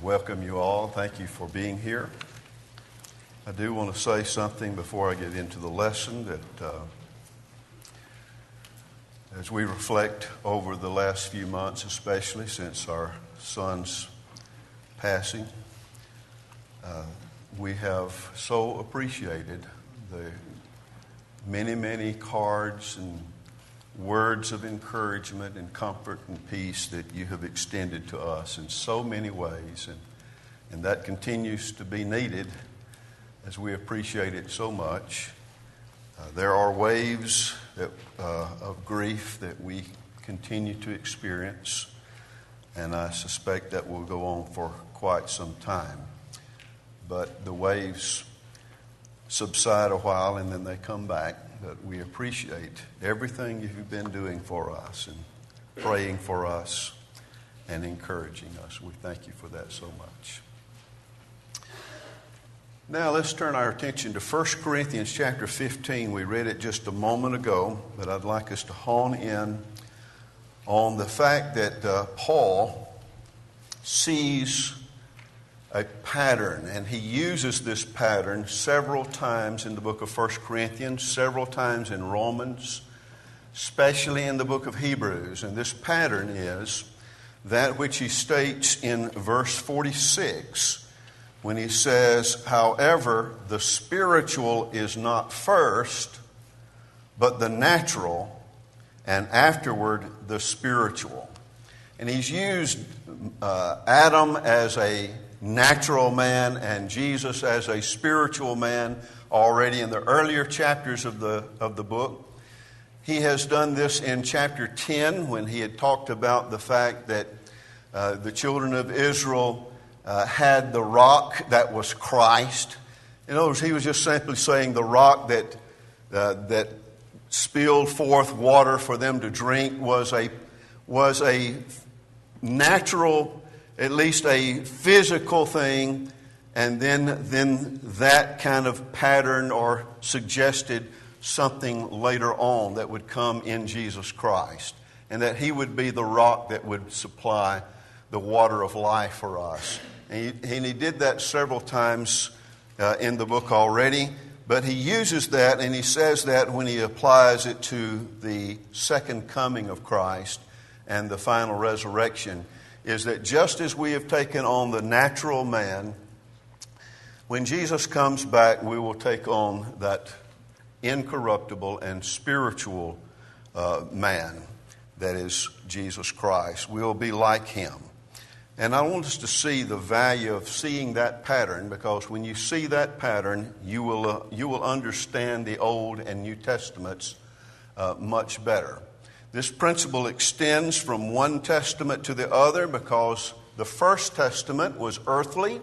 welcome you all. Thank you for being here. I do want to say something before I get into the lesson that as we reflect over the last few months, especially since our son's passing, we have so appreciated the many cards and words of encouragement and comfort and peace that you have extended to us in so many ways. And that continues to be needed as we appreciate it so much. There are waves of grief that we continue to experience, and I suspect that will go on for quite some time. But the waves subside a while and then they come back. But we appreciate everything you've been doing for us and praying for us and encouraging us. We thank you for that so much. Now let's turn our attention to 1 Corinthians chapter 15. We read it just a moment ago, but I'd like us to hone in on the fact that Paul sees a pattern, and he uses this pattern several times in the book of 1 Corinthians, several times in Romans, especially in the book of Hebrews. And this pattern is that which he states in verse 46 when he says, "However, the spiritual is not first, but the natural, and afterward the spiritual." And he's used Adam as a natural man and Jesus as a spiritual man already in the earlier chapters of the book. He has done this in chapter 10 when he had talked about the fact that the children of Israel had the rock that was Christ. In other words, he was just simply saying the rock that spilled forth water for them to drink was a natural, at least a physical thing, and then that kind of pattern or suggested something later on that would come in Jesus Christ, and that he would be the rock that would supply the water of life for us. And he did that several times in the book already, but he uses that and he says that when he applies it to the second coming of Christ and the final resurrection, is that just as we have taken on the natural man, when Jesus comes back, we will take on that incorruptible and spiritual man that is Jesus Christ. We'll be like him. And I want us to see the value of seeing that pattern, because when you see that pattern, you will understand the Old and New Testaments much better. This principle extends from one testament to the other, because the first testament was earthly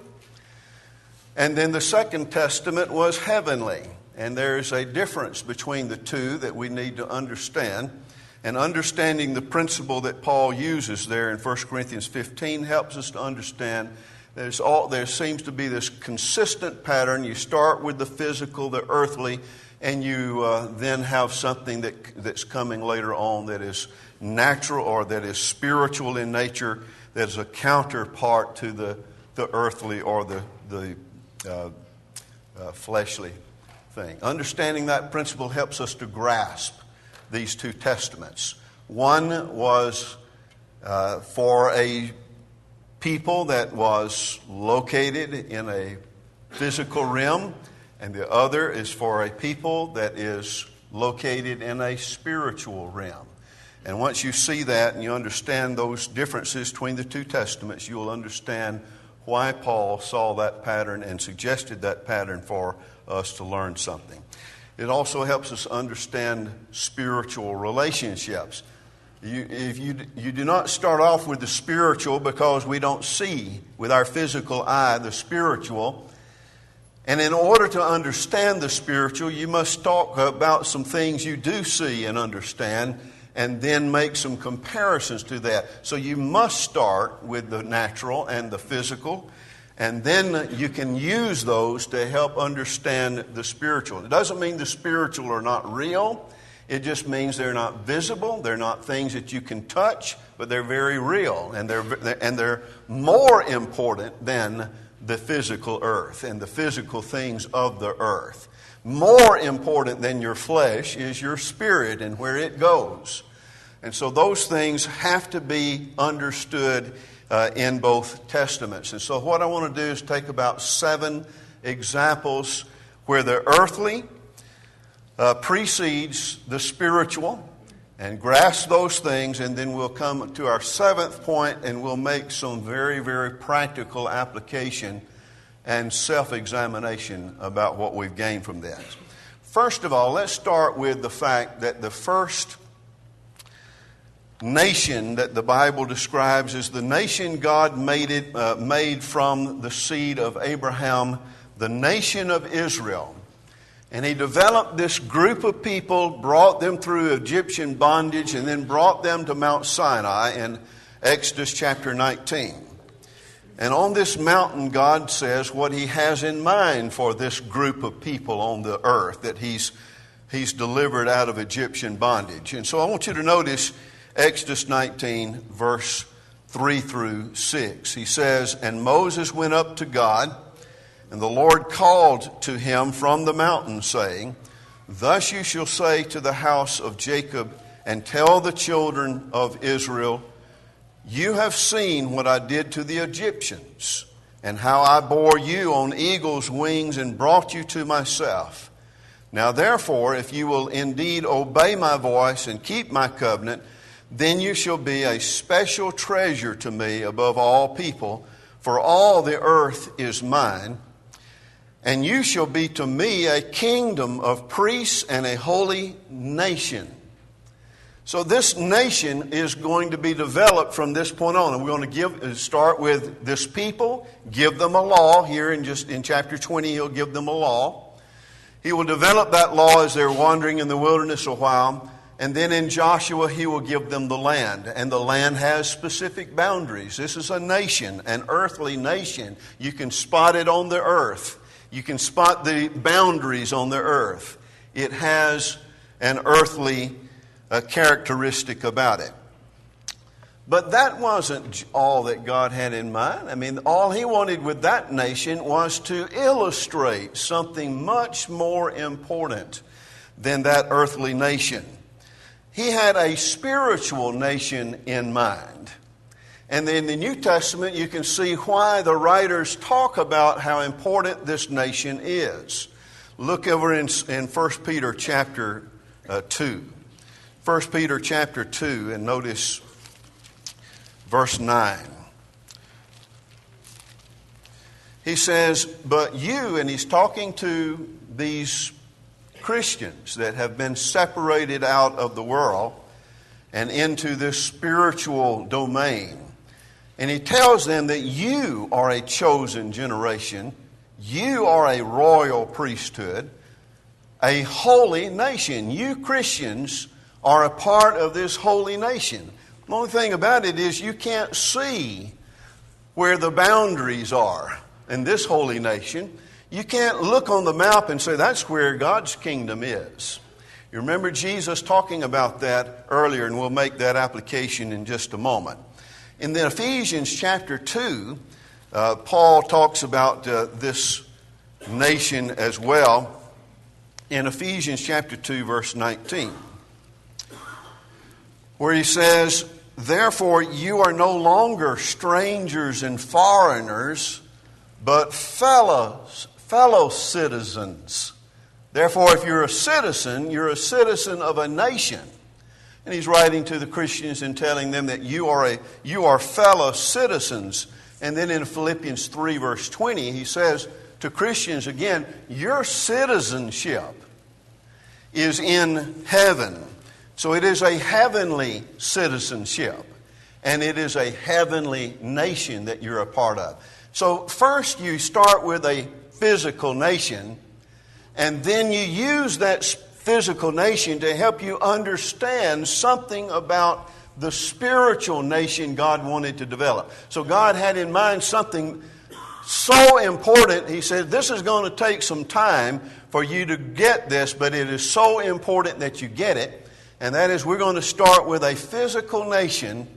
and then the second testament was heavenly. And there's a difference between the two that we need to understand. And understanding the principle that Paul uses there in 1 Corinthians 15 helps us to understand there seems to be this consistent pattern. You start with the physical, the earthly, and you then have something that's coming later on that is natural or that is spiritual in nature, that is a counterpart to the earthly or the fleshly thing. Understanding that principle helps us to grasp these two testaments. One was for a people that was located in a physical realm, and the other is for a people that is located in a spiritual realm. And once you see that and you understand those differences between the two testaments, you will understand why Paul saw that pattern and suggested that pattern for us to learn something. It also helps us understand spiritual relationships. You do not start off with the spiritual because we don't see with our physical eye the spiritual. And in order to understand the spiritual, you must talk about some things you do see and understand, and then make some comparisons to that. So you must start with the natural and the physical, and then you can use those to help understand the spiritual. It doesn't mean the spiritual are not real. It just means they're not visible, they're not things that you can touch, but they're very real, and they're more important than the physical earth and the physical things of the earth. More important than your flesh is your spirit and where it goes. And so those things have to be understood in both testaments. And so what I want to do is take about 7 examples where the earthly precedes the spiritual, and grasp those things, and then we'll come to our 7th point, and we'll make some very, very practical application and self-examination about what we've gained from this. First of all, let's start with the fact that the first nation that the Bible describes is the nation God made from the seed of Abraham, the nation of Israel. And He developed this group of people, brought them through Egyptian bondage, and then brought them to Mount Sinai in Exodus chapter 19. And on this mountain, God says what He has in mind for this group of people on the earth that He's delivered out of Egyptian bondage. And so I want you to notice Exodus 19, verse 3 through 6. He says, "And Moses went up to God, and the Lord called to him from the mountain, saying, Thus you shall say to the house of Jacob, and tell the children of Israel, You have seen what I did to the Egyptians, and how I bore you on eagle's wings and brought you to myself. Now therefore, if you will indeed obey my voice and keep my covenant, then you shall be a special treasure to me above all people, for all the earth is mine. And you shall be to me a kingdom of priests and a holy nation." So this nation is going to be developed from this point on. And we're going to start with this people, give them a law. Here in chapter 20, He'll give them a law. He will develop that law as they're wandering in the wilderness a while. And then in Joshua, He will give them the land. And the land has specific boundaries. This is a nation, an earthly nation. You can spot it on the earth. You can spot the boundaries on the earth. It has an earthly characteristic about it. But that wasn't all that God had in mind. I mean, all He wanted with that nation was to illustrate something much more important than that earthly nation. He had a spiritual nation in mind. And in the New Testament, you can see why the writers talk about how important this nation is. Look over in 1 Peter chapter 2. 1 Peter chapter 2, and notice verse 9. He says, "But you," and he's talking to these Christians that have been separated out of the world and into this spiritual domain. And he tells them that you are a chosen generation, you are a royal priesthood, a holy nation. You Christians are a part of this holy nation. The only thing about it is you can't see where the boundaries are in this holy nation. You can't look on the map and say that's where God's kingdom is. You remember Jesus talking about that earlier, and we'll make that application in just a moment. In the Ephesians chapter 2, Paul talks about this nation as well in Ephesians chapter 2, verse 19, where he says, "Therefore you are no longer strangers and foreigners, but fellow citizens." Therefore, if you're a citizen of a nation. And he's writing to the Christians and telling them that you are fellow citizens. And then in Philippians 3, verse 20, he says to Christians again, your citizenship is in heaven. So it is a heavenly citizenship. And it is a heavenly nation that you're a part of. So first you start with a physical nation, and then you use that physical nation to help you understand something about the spiritual nation God wanted to develop. So God had in mind something so important. He said, this is going to take some time for you to get this, but it is so important that you get it. And that is, we're going to start with a physical nation,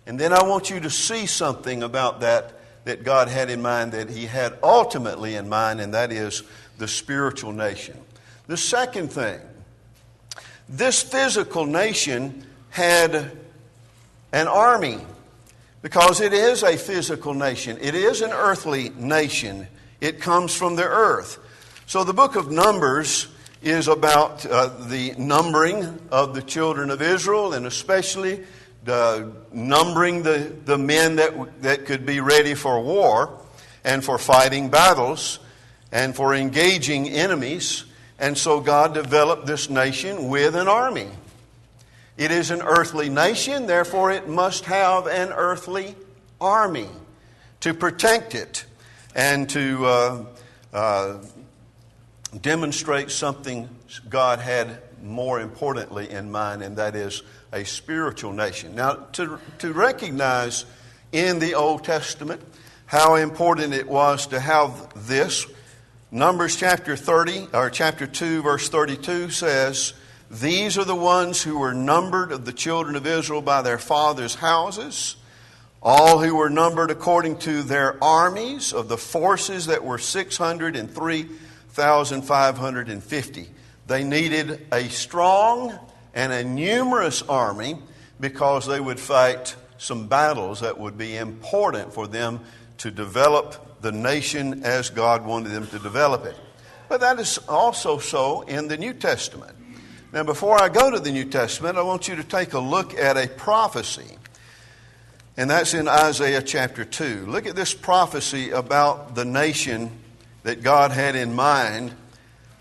and then I want you to see something about that God had in mind, that He had ultimately in mind, and that is the spiritual nation. The second thing, this physical nation had an army, because it is a physical nation. It is an earthly nation. It comes from the earth. So the book of Numbers is about the numbering of the children of Israel, and especially numbering the men that could be ready for war and for fighting battles and for engaging enemies. And so God developed this nation with an army. It is an earthly nation, therefore it must have an earthly army to protect it and to demonstrate something God had more importantly in mind, and that is a spiritual nation. Now, to recognize in the Old Testament how important it was to have this, Numbers chapter 2, verse 32 says, "These are the ones who were numbered of the children of Israel by their fathers' houses, all who were numbered according to their armies of the forces that were 603,550. They needed a strong and a numerous army because they would fight some battles that would be important for them to develop the nation as God wanted them to develop it. But that is also so in the New Testament. Now, before I go to the New Testament, I want you to take a look at a prophecy. And that's in Isaiah chapter 2. Look at this prophecy about the nation that God had in mind.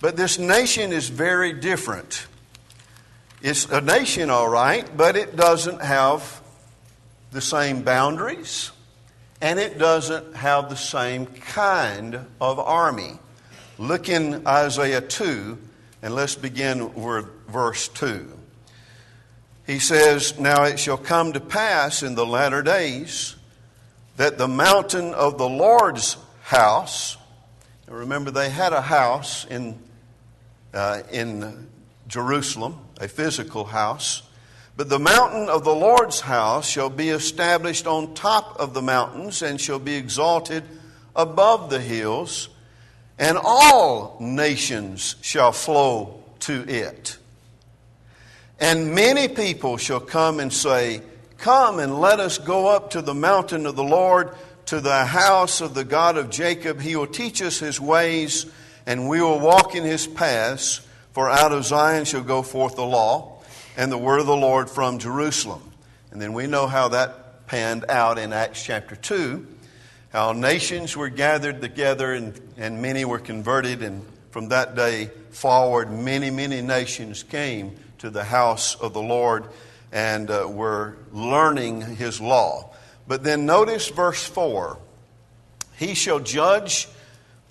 But this nation is very different. It's a nation, all right, but it doesn't have the same boundaries, and it doesn't have the same kind of army. Look in Isaiah 2, and let's begin with verse 2. He says, "Now it shall come to pass in the latter days that the mountain of the Lord's house," now remember they had a house in Jerusalem, a physical house, "but the mountain of the Lord's house shall be established on top of the mountains and shall be exalted above the hills, and all nations shall flow to it. And many people shall come and say, 'Come and let us go up to the mountain of the Lord, to the house of the God of Jacob. He will teach us His ways, and we will walk in His paths. For out of Zion shall go forth the law, and the word of the Lord from Jerusalem.'" And then we know how that panned out in Acts chapter 2, how nations were gathered together and many were converted, and from that day forward many, many nations came to the house of the Lord and were learning His law. But then notice verse 4. "He shall judge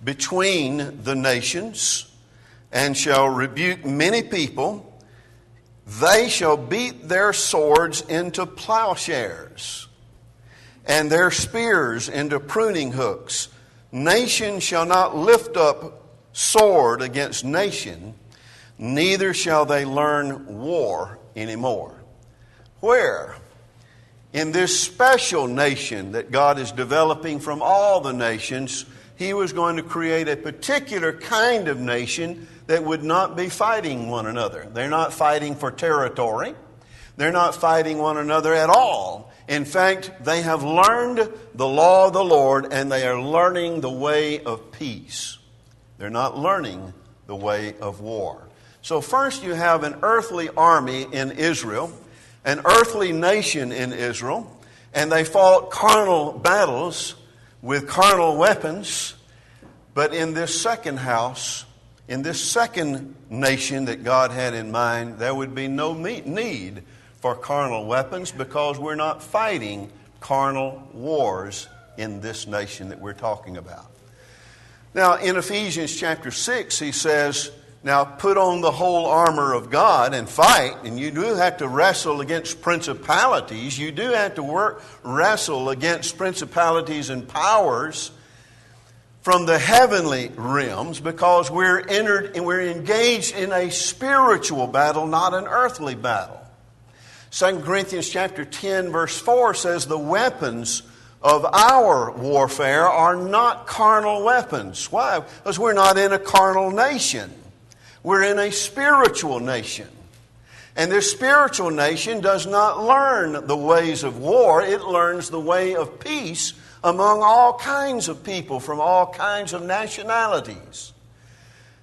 between the nations and shall rebuke many people. They shall beat their swords into plowshares and their spears into pruning hooks. Nation shall not lift up sword against nation, neither shall they learn war anymore." Where? In this special nation that God is developing from all the nations, He was going to create a particular kind of nation that would not be fighting one another. They're not fighting for territory. They're not fighting one another at all. In fact, they have learned the law of the Lord, and they are learning the way of peace. They're not learning the way of war. So first you have an earthly army in Israel, an earthly nation in Israel, and they fought carnal battles with carnal weapons. But in this second house, in this second nation that God had in mind, there would be no need for carnal weapons, because we're not fighting carnal wars in this nation that we're talking about. Now, in Ephesians chapter 6, he says, "Now put on the whole armor of God and fight." And you do have to wrestle against principalities. You do have to wrestle against principalities and powers. from the heavenly realms because we're engaged in a spiritual battle, not an earthly battle. 2 Corinthians chapter 10 verse 4 says the weapons of our warfare are not carnal weapons. Why? Because we're not in a carnal nation. We're in a spiritual nation. And this spiritual nation does not learn the ways of war. It learns the way of peace among all kinds of people from all kinds of nationalities.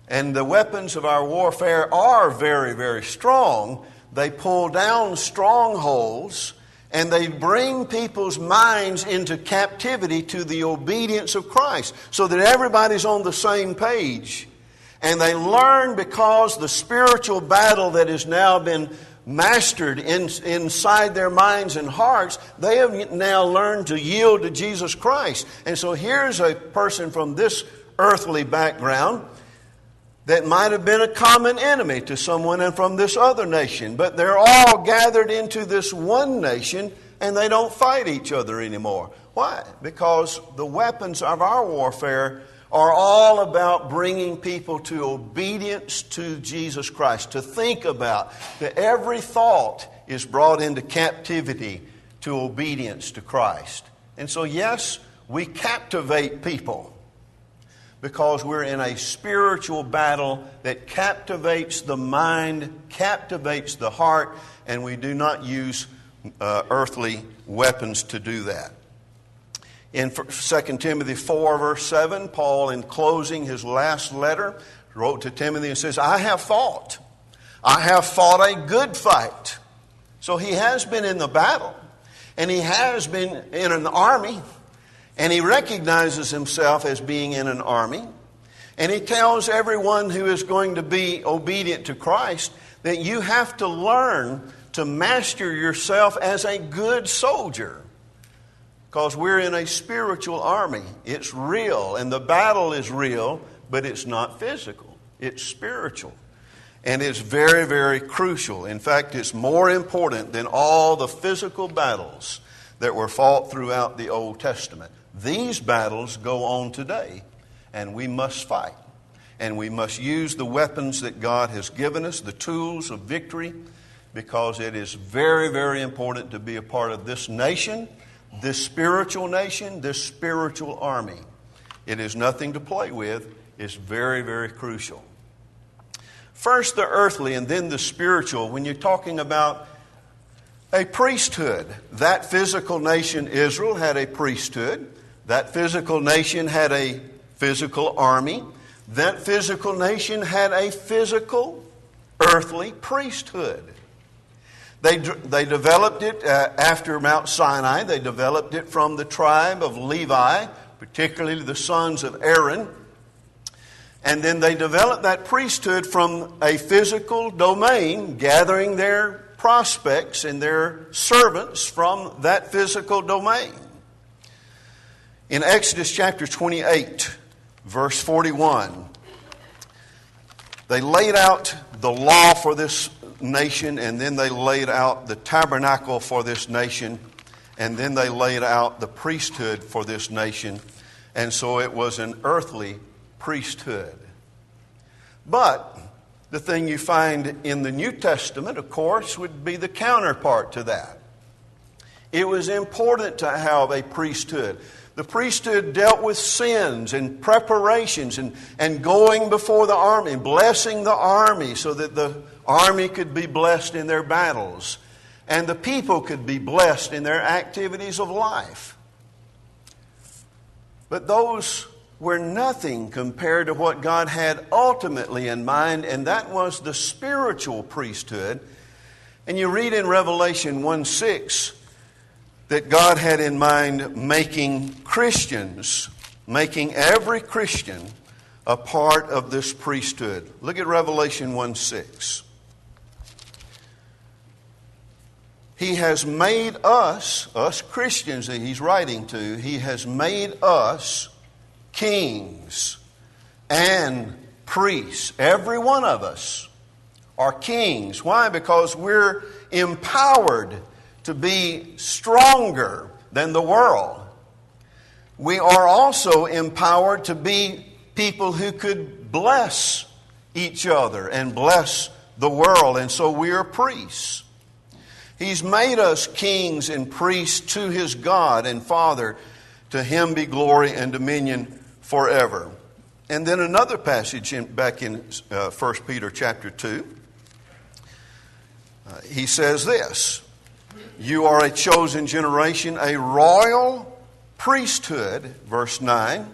And the weapons of our warfare are very, very strong. They pull down strongholds and they bring people's minds into captivity to the obedience of Christ so that everybody's on the same page. And they learn because the spiritual battle that has now been mastered inside their minds and hearts, they have now learned to yield to Jesus Christ. And so here's a person from this earthly background that might have been a common enemy to someone from this other nation. But they're all gathered into this one nation and they don't fight each other anymore. Why? Because the weapons of our warfare are all about bringing people to obedience to Jesus Christ. To think about that every thought is brought into captivity to obedience to Christ. And so yes, we captivate people because we're in a spiritual battle that captivates the mind, captivates the heart, and we do not use earthly weapons to do that. In 2 Timothy 4, verse 7, Paul, in closing his last letter, wrote to Timothy and says, I have fought a good fight. So he has been in the battle, and he has been in an army, and he recognizes himself as being in an army. And he tells everyone who is going to be obedient to Christ that you have to learn to master yourself as a good soldier. Because we're in a spiritual army. It's real, and the battle is real, but it's not physical. It's spiritual. And it's very, very crucial. In fact, it's more important than all the physical battles that were fought throughout the Old Testament. These battles go on today, and we must fight. And we must use the weapons that God has given us, the tools of victory, because it is very, very important to be a part of this nation, this spiritual nation, this spiritual army. It is nothing to play with. It's very, very crucial. First the earthly and then the spiritual. When you're talking about a priesthood, that physical nation Israel had a priesthood. That physical nation had a physical army. That physical nation had a physical earthly priesthood. They developed it after Mount Sinai. They developed it from the tribe of Levi, particularly the sons of Aaron. And then they developed that priesthood from a physical domain, gathering their prospects and their servants from that physical domain. In Exodus chapter 28, verse 41, they laid out the law for this nation, and then they laid out the tabernacle for this nation, and then they laid out the priesthood for this nation. And so it was an earthly priesthood. But the thing you find in the New Testament, of course, would be the counterpart to that. It was important to have a priesthood. The priesthood dealt with sins and preparations and going before the army, blessing the army so that the army could be blessed in their battles and the people could be blessed in their activities of life. But those were nothing compared to what God had ultimately in mind, and that was the spiritual priesthood. And you read in Revelation 1:6 that God had in mind making Christians, making every Christian a part of this priesthood. Look at Revelation 1:6. He has made us Christians that he's writing to, he has made us kings and priests. Every one of us are kings. Why? Because we're empowered to be stronger than the world. we are also empowered to be people who could bless each other and bless the world. And so we are priests. He's made us kings and priests to His God and Father. To Him be glory and dominion forever. And then another passage back in 1 Peter chapter 2. He says this, you are a chosen generation, a royal priesthood, verse 9.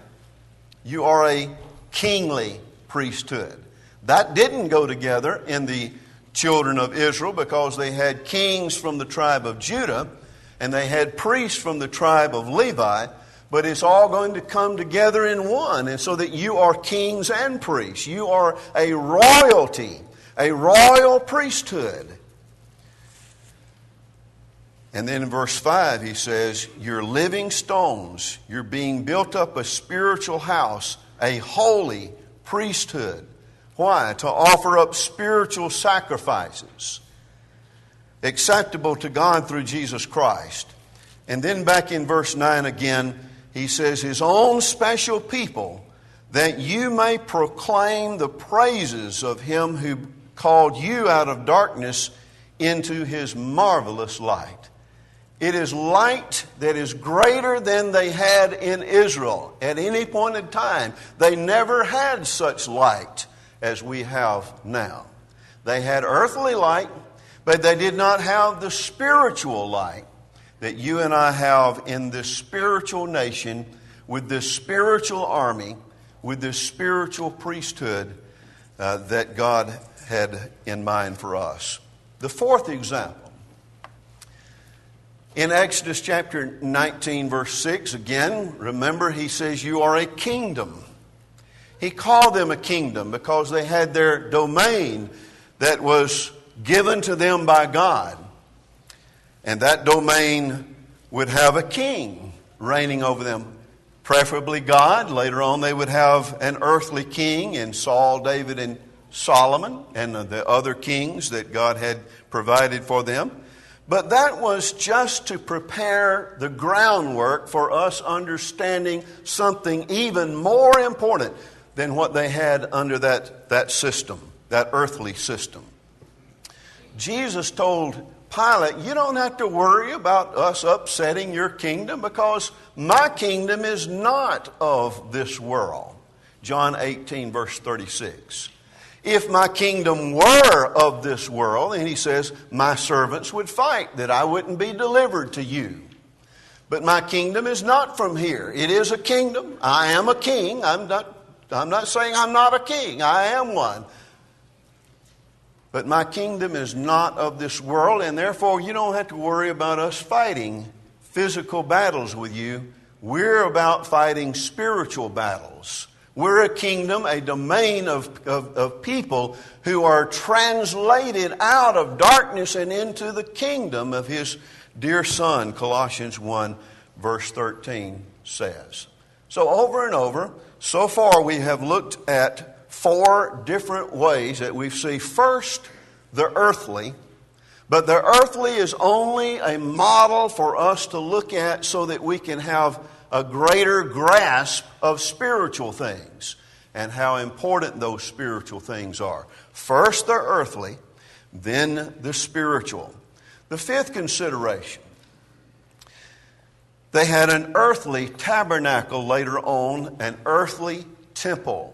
You are a kingly priesthood. That didn't go together in the children of Israel because they had kings from the tribe of Judah and they had priests from the tribe of Levi, but it's all going to come together in one, and so that you are kings and priests. You are a royalty, a royal priesthood. And then in verse 5 he says, you're living stones. You're being built up a spiritual house, a holy priesthood. Why? To offer up spiritual sacrifices acceptable to God through Jesus Christ. And then back in verse 9 again, he says, His own special people, that you may proclaim the praises of Him who called you out of darkness into His marvelous light. It is light that is greater than they had in Israel at any point in time. They never had such light as we have now. They had earthly light, but they did not have the spiritual light that you and I have in this spiritual nation, with this spiritual army, with this spiritual priesthood that God had in mind for us. The fourth example. In Exodus chapter 19, verse 6, again, remember he says, you are a kingdom. He called them a kingdom because they had their domain that was given to them by God. And that domain would have a king reigning over them, preferably God. Later on they would have an earthly king in Saul, David, and Solomon, and the other kings that God had provided for them. But that was just to prepare the groundwork for us understanding something even more important than what they had under that system, that earthly system. Jesus told Pilate, you don't have to worry about us upsetting your kingdom because my kingdom is not of this world. John 18, verse 36. If my kingdom were of this world, and he says, my servants would fight that I wouldn't be delivered to you. But my kingdom is not from here. It is a kingdom. I am a king. I'm not saying I'm not a king. I am one. But my kingdom is not of this world, and therefore you don't have to worry about us fighting physical battles with you. We're about fighting spiritual battles. We're a kingdom, a domain of people who are translated out of darkness and into the kingdom of His dear Son, Colossians 1, verse 13 says. So over and over, so far we have looked at 4 different ways that we see. First, the earthly. But the earthly is only a model for us to look at so that we can have a greater grasp of spiritual things and how important those spiritual things are. First the earthly, then the spiritual. The fifth consideration. They had an earthly tabernacle later on, an earthly temple.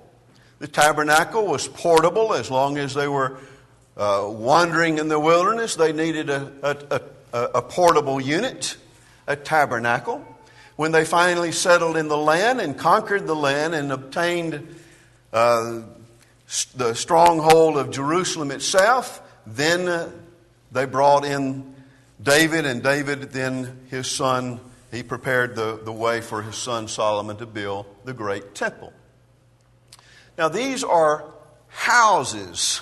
The tabernacle was portable as long as they were wandering in the wilderness. They needed a portable unit, a tabernacle. When they finally settled in the land and conquered the land and obtained the stronghold of Jerusalem itself, then they brought in David, and David then his son, he prepared the way for his son Solomon to build the great temple. Now these are houses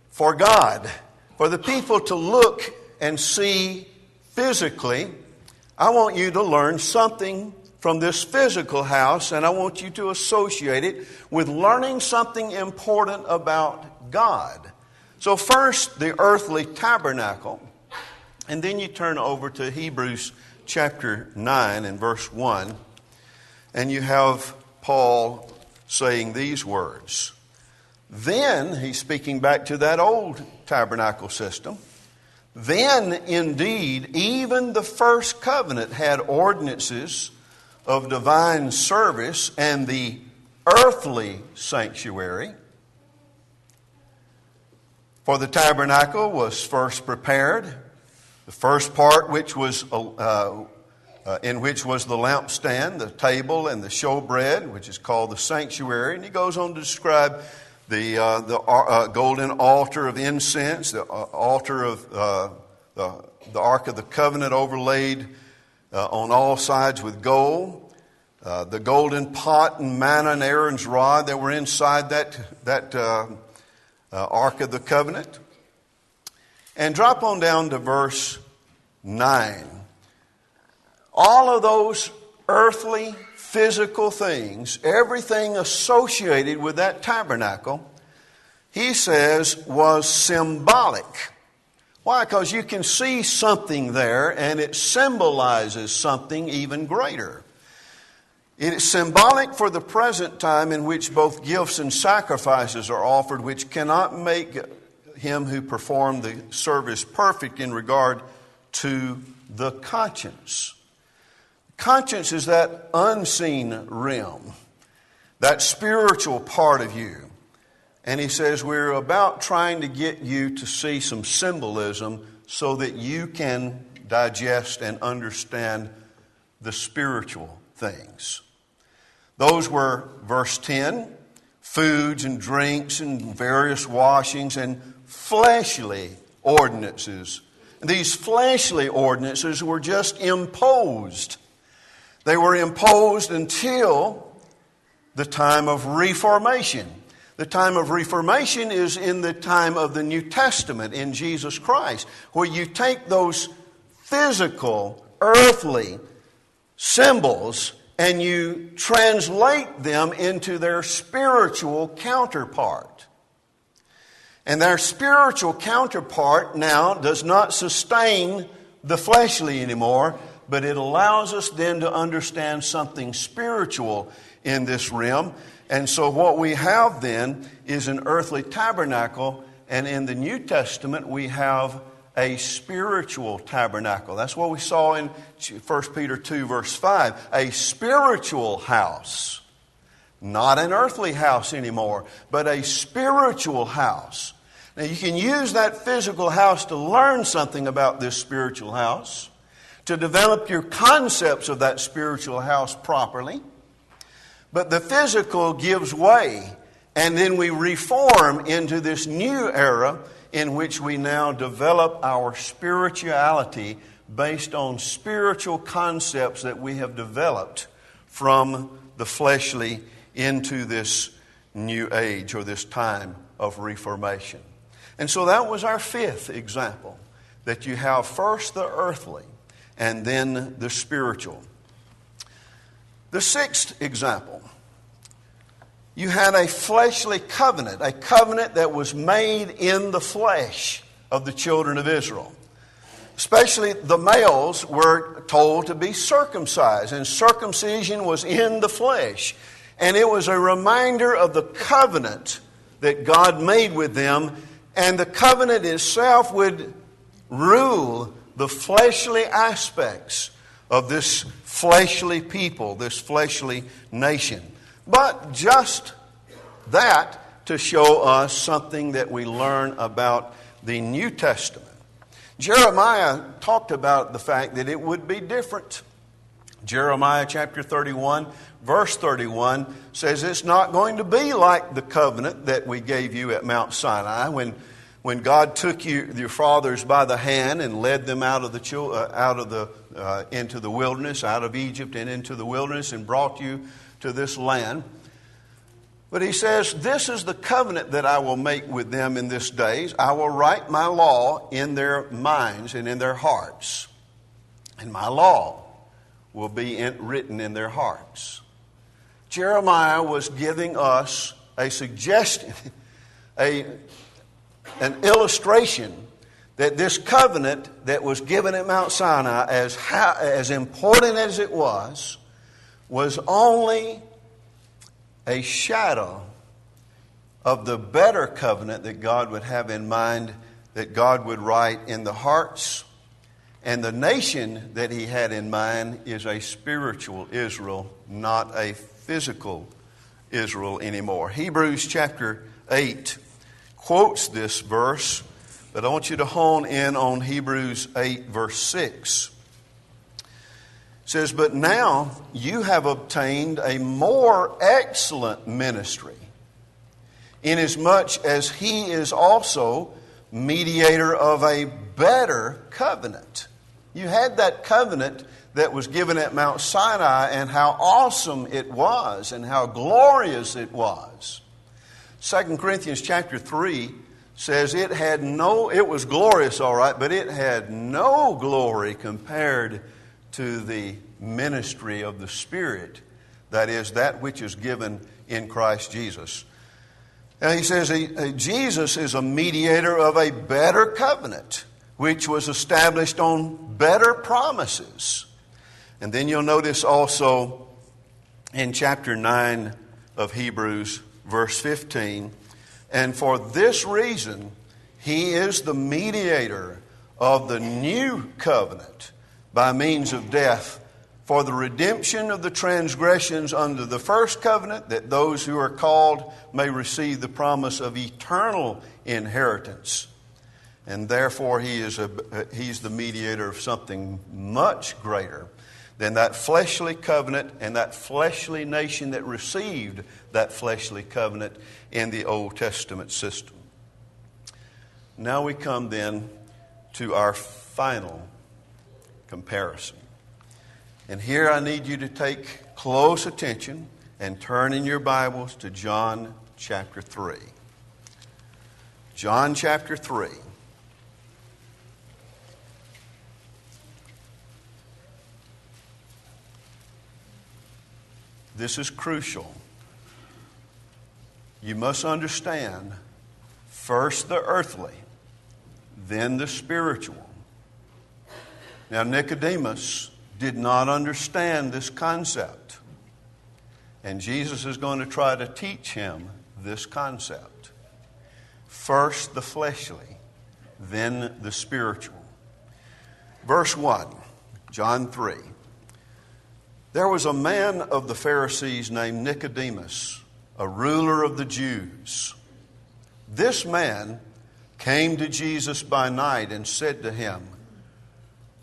for God, for the people to look and see physically. I want you to learn something from this physical house, and I want you to associate it with learning something important about God. So first, the earthly tabernacle, and then you turn over to Hebrews chapter 9 and verse 1, and you have Paul saying these words. Then, he's speaking back to that old tabernacle system, then indeed even the first covenant had ordinances of divine service and the earthly sanctuary. For the tabernacle was first prepared, the first part which was in which was the lampstand, the table, and the showbread, which is called the sanctuary. And he goes on to describe the golden altar of incense, the altar of the Ark of the Covenant overlaid on all sides with gold, the golden pot and manna and Aaron's rod that were inside that Ark of the Covenant. And drop on down to verse 9. All of those earthly, physical things, everything associated with that tabernacle, he says, was symbolic. Why? Because you can see something there, and it symbolizes something even greater. It is symbolic for the present time in which both gifts and sacrifices are offered, which cannot make him who performed the service perfect in regard to the conscience. Conscience is that unseen realm, that spiritual part of you. And he says we're about trying to get you to see some symbolism so that you can digest and understand the spiritual things. Those were, verse 10, foods and drinks and various washings and fleshly ordinances. These fleshly ordinances were just imposed. They were imposed until the time of Reformation. The time of Reformation is in the time of the New Testament in Jesus Christ, where you take those physical, earthly symbols and you translate them into their spiritual counterpart. And their spiritual counterpart now does not sustain the fleshly anymore, but it allows us then to understand something spiritual in this realm. And so what we have then is an earthly tabernacle, and in the New Testament we have a spiritual tabernacle. That's what we saw in 1 Peter 2 verse 5. A spiritual house. Not an earthly house anymore, but a spiritual house. Now you can use that physical house to learn something about this spiritual house, to develop your concepts of that spiritual house properly. But the physical gives way, and then we reform into this new era in which we now develop our spirituality based on spiritual concepts that we have developed from the fleshly into this new age or this time of reformation. And so that was our fifth example, that you have first the earthly and then the spiritual. The sixth example, you had a fleshly covenant, a covenant that was made in the flesh of the children of Israel. Especially the males were told to be circumcised, and circumcision was in the flesh. And it was a reminder of the covenant that God made with them, and the covenant itself would rule the fleshly aspects of this fleshly people, this fleshly nation. But just that to show us something that we learn about the New Testament. Jeremiah talked about the fact that it would be different. Jeremiah chapter 31, verse 31 says it's not going to be like the covenant that we gave you at Mount Sinai when God took your fathers by the hand and led them into the wilderness, out of Egypt and into the wilderness, and brought you to this land. But he says, this is the covenant that I will make with them in this days. I will write my law in their minds and in their hearts. And my law will be written in their hearts. Jeremiah was giving us a suggestion, an illustration that this covenant that was given at Mount Sinai, as important as it was only a shadow of the better covenant that God would have in mind, that God would write in the hearts. And the nation that he had in mind is a spiritual Israel, not a physical Israel anymore. Hebrews chapter 8 quotes this verse, but I want you to hone in on Hebrews 8 verse 6. It says, "But now you have obtained a more excellent ministry, inasmuch as he is also mediator of a better covenant." You had that covenant that was given at Mount Sinai, and how awesome it was and how glorious it was. 2 Corinthians chapter 3 says it was glorious, all right, but it had no glory compared to the ministry of the Spirit, that is, that which is given in Christ Jesus. And he says Jesus is a mediator of a better covenant, which was established on better promises. And then you'll notice also in chapter 9 of Hebrews, verse 15, "And for this reason, he is the mediator of the new covenant by means of death, for the redemption of the transgressions under the first covenant, that those who are called may receive the promise of eternal inheritance." And therefore he's the mediator of something much greater than that fleshly covenant and that fleshly nation that received that fleshly covenant in the Old Testament system. Now we come then to our final comparison. And here I need you to take close attention and turn in your Bibles to John chapter 3. John chapter 3. This is crucial. You must understand first the earthly, then the spiritual. Now, Nicodemus did not understand this concept, and Jesus is going to try to teach him this concept. First the fleshly, then the spiritual. Verse 1, John 3. "There was a man of the Pharisees named Nicodemus, a ruler of the Jews. This man came to Jesus by night and said to him,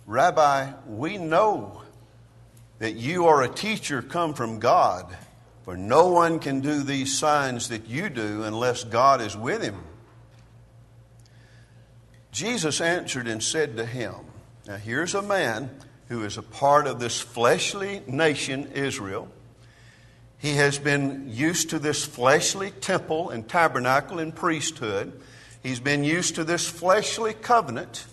'Rabbi, we know that you are a teacher come from God, for no one can do these signs that you do unless God is with him.' Jesus answered and said to him," now here's a man who is a part of this fleshly nation, Israel. He has been used to this fleshly temple and tabernacle and priesthood. He's been used to this fleshly covenant.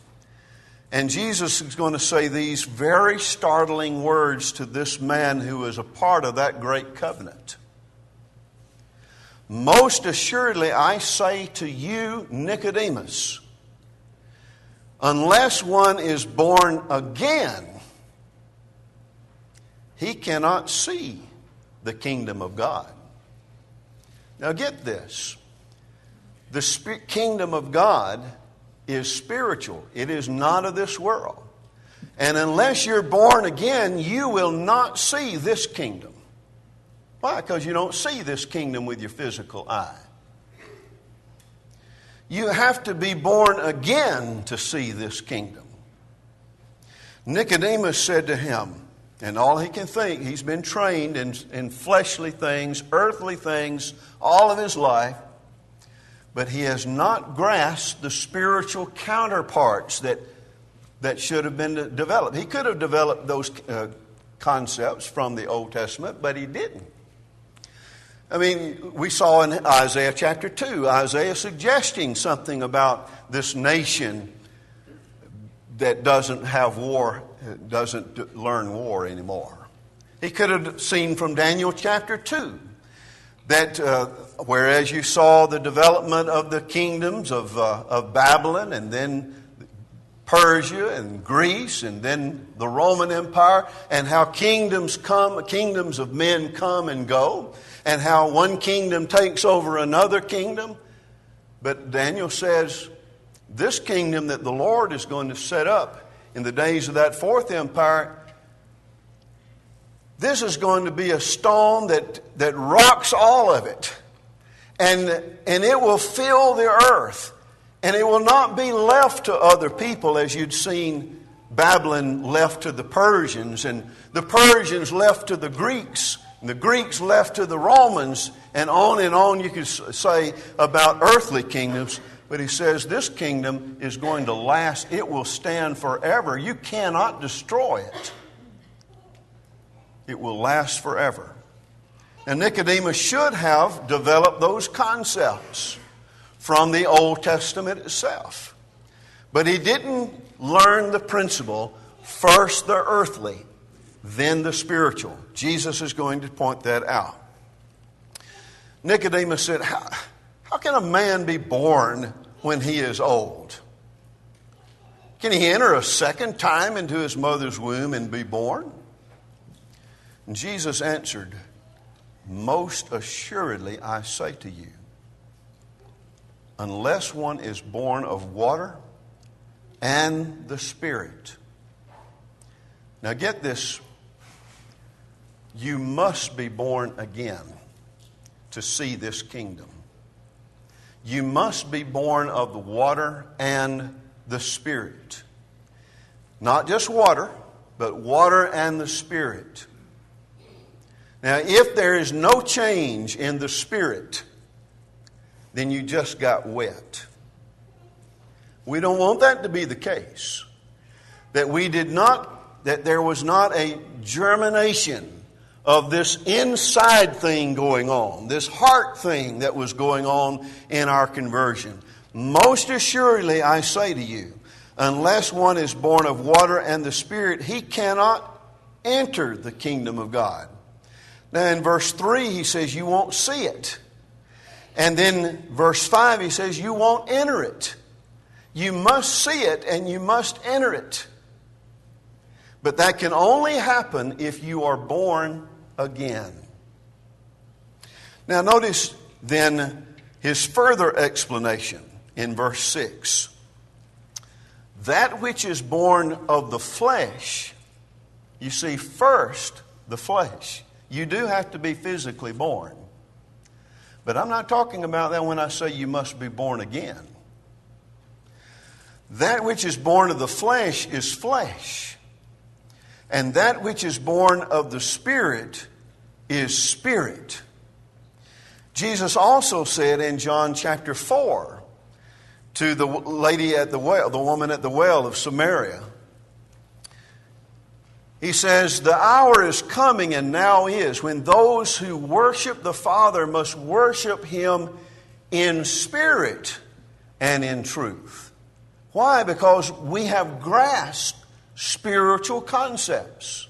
And Jesus is going to say these very startling words to this man who is a part of that great covenant. "Most assuredly I say to you, Nicodemus, unless one is born again, he cannot see the kingdom of God." Now get this. The kingdom of God is spiritual. It is not of this world. And unless you're born again, you will not see this kingdom. Why? Because you don't see this kingdom with your physical eye. You have to be born again to see this kingdom. Nicodemus said to him, and all he can think, he's been trained in fleshly things, earthly things, all of his life, but he has not grasped the spiritual counterparts that should have been developed. He could have developed those concepts from the Old Testament, but he didn't. I mean, we saw in Isaiah chapter 2, Isaiah suggesting something about this nation that doesn't have war, doesn't learn war anymore. He could have seen from Daniel chapter 2 that whereas you saw the development of the kingdoms of Babylon and then Persia and Greece and then the Roman Empire, and how kingdoms of men come and go, and how one kingdom takes over another kingdom. But Daniel says, this kingdom that the Lord is going to set up in the days of that fourth empire, this is going to be a stone that rocks all of it. And it will fill the earth. And it will not be left to other people, as you'd seen Babylon left to the Persians, and the Persians left to the Greeks, and the Greeks left to the Romans, and on you could say about earthly kingdoms. But he says this kingdom is going to last. It will stand forever. You cannot destroy it. It will last forever. And Nicodemus should have developed those concepts from the Old Testament itself. But he didn't learn the principle, first the earthly, then the spiritual. Jesus is going to point that out. Nicodemus said, how can a man be born when he is old? Can he enter a second time into his mother's womb and be born? And Jesus answered, most assuredly I say to you, unless one is born of water and the Spirit. Now get this. You must be born again to see this kingdom. You must be born of the water and the Spirit. Not just water, but water and the Spirit. Now, if there is no change in the Spirit, then you just got wet. We don't want that to be the case. That there was not a germination of this inside thing going on, this heart thing that was going on in our conversion. Most assuredly, I say to you, unless one is born of water and the Spirit, he cannot enter the kingdom of God. Now in verse 3, he says, you won't see it. And then verse 5, he says, you won't enter it. You must see it and you must enter it. But that can only happen if you are born again. Now notice then his further explanation in verse 6. That which is born of the flesh, you see, first the flesh. You do have to be physically born. But I'm not talking about that when I say you must be born again. That which is born of the flesh is flesh. And that which is born of the Spirit is spirit. Jesus also said in John chapter 4 to the lady at the well, the woman at the well of Samaria, he says, the hour is coming and now is when those who worship the Father must worship Him in spirit and in truth. Why? Because we have grasped spiritual concepts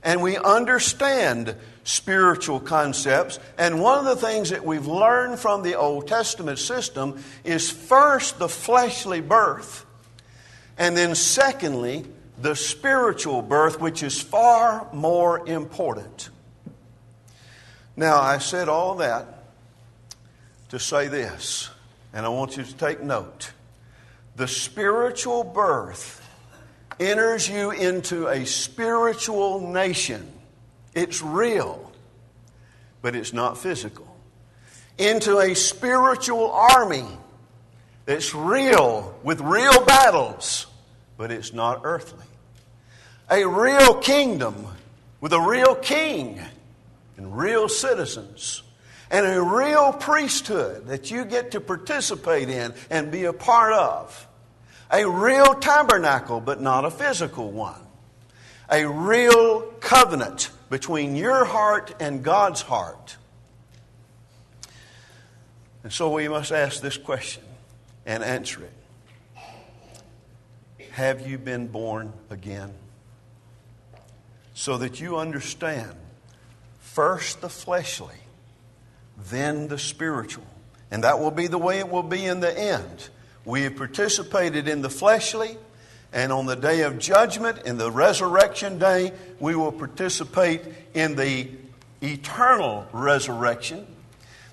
and we understand spiritual concepts. And one of the things that we've learned from the Old Testament system is first the fleshly birth, and then secondly, the spiritual birth, which is far more important. Now, I said all that to say this, and I want you to take note. The spiritual birth enters you into a spiritual nation. It's real, but it's not physical. Into a spiritual army that's real, with real battles, but it's not earthly. A real kingdom with a real king and real citizens, and a real priesthood that you get to participate in and be a part of. A real tabernacle, but not a physical one. A real covenant between your heart and God's heart. And so we must ask this question and answer it. Have you been born again? So that you understand first the fleshly, then the spiritual. And that will be the way it will be in the end. We have participated in the fleshly, And on the day of judgment, in the resurrection day, we will participate in the eternal resurrection.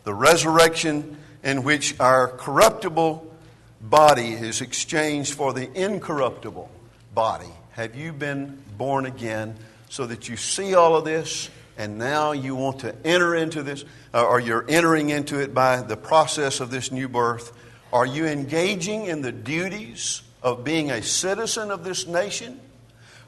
The resurrection in which our corruptible body is exchanged for the incorruptible body. Have you been born again so that you see all of this and now you want to enter into this, or you're entering into it by the process of this new birth? Are you engaging in the duties of being a citizen of this nation?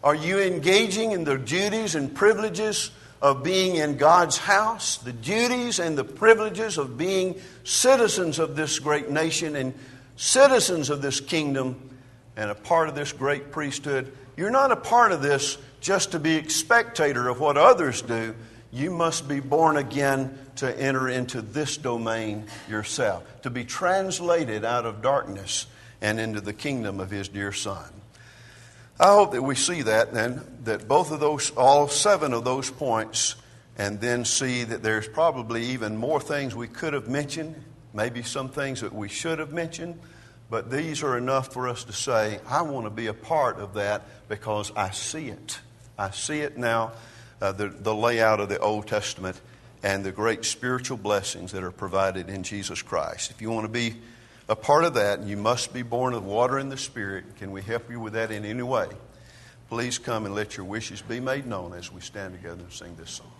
Are you engaging in the duties and privileges of being in God's house, the duties and the privileges of being citizens of this great nation and citizens of this kingdom and a part of this great priesthood? You're not a part of this just to be a spectator of what others do. You must be born again to enter into this domain yourself, to be translated out of darkness and into the kingdom of His dear Son. I hope that we see that then, that both of those, all 7 of those points, and then see that there's probably even more things we could have mentioned, maybe some things that we should have mentioned, but these are enough for us to say, I want to be a part of that because I see it. I see it now, the layout of the Old Testament and the great spiritual blessings that are provided in Jesus Christ. If you want to be a part of that, you must be born of water and the Spirit. Can we help you with that in any way? Please come and let your wishes be made known as we stand together and sing this song.